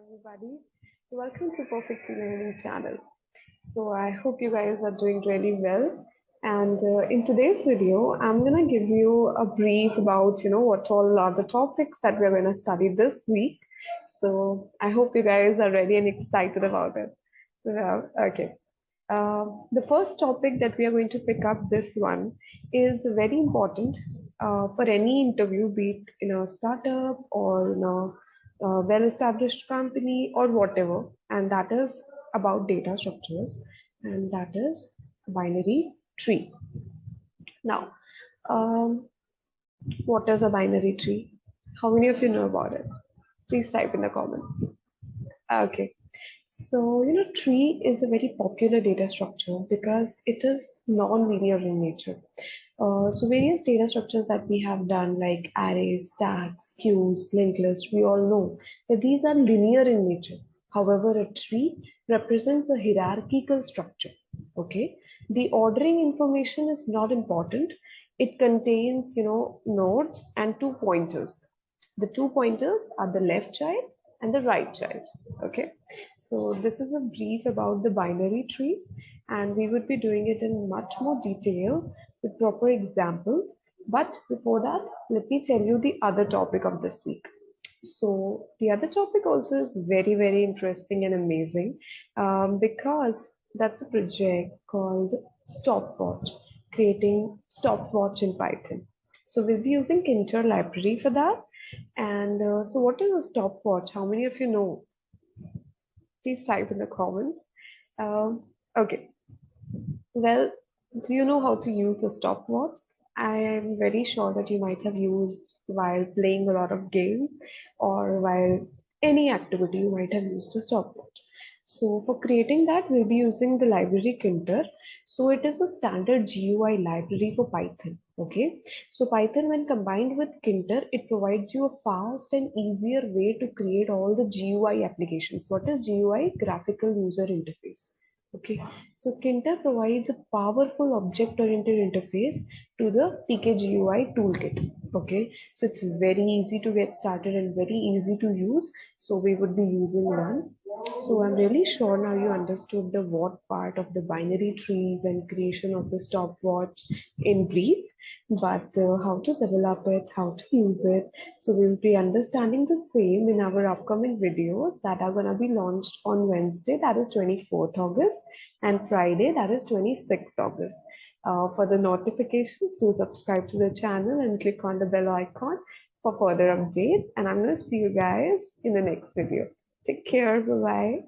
everybody. Welcome to Perfect eLearning channel. So I hope you guys are doing really well. And in today's video, I'm gonna give you a brief about what all are the topics that we're gonna study this week. So I hope you guys are ready and excited about it. Okay. The first topic that we are going to pick up this one is very important for any interview, be it in a startup or in a well-established company or whatever, and that is about data structures, and that is a binary tree. Now, um, what is a binary tree? How many of you know about it? Please type in the comments. Okay. So, tree is a very popular data structure because it is non-linear in nature. So various data structures that we have done like arrays, tags, queues, linked lists, we all know that these are linear in nature. However, a tree represents a hierarchical structure. Okay. The ordering information is not important. It contains, nodes and two pointers. The two pointers are the left child and the right child. Okay. So this is a brief about the binary trees, and we would be doing it in much more detail with proper example. But before that, let me tell you the other topic of this week. So the other topic also is very, very interesting and amazing because that's a project called Stopwatch, creating Stopwatch in Python. So we'll be using Kinter library for that. And so what is a stopwatch? How many of you know? Please type in the comments. Okay. Well, do you know how to use a stopwatch? I am very sure that you might have used while playing a lot of games or while any activity you might have used a stopwatch. So for creating that, we'll be using the library Kinter. So it is a standard GUI library for Python. Okay. So Python, when combined with Kinter, it provides you a fast and easier way to create all the GUI applications. What is GUI? Graphical user interface. Okay, so Kinter provides a powerful object-oriented interface to the PKGUI toolkit. Okay, so it's very easy to get started and very easy to use. So we would be using one. So I'm really sure now you understood the what part of the binary trees and creation of the stopwatch in brief, but how to develop it, how to use it. So we'll be understanding the same in our upcoming videos that are going to be launched on Wednesday, that is 24th August, and Friday, that is 26th August. For the notifications, do subscribe to the channel and click on the bell icon for further updates. And I'm going to see you guys in the next video. Take care. Bye-bye.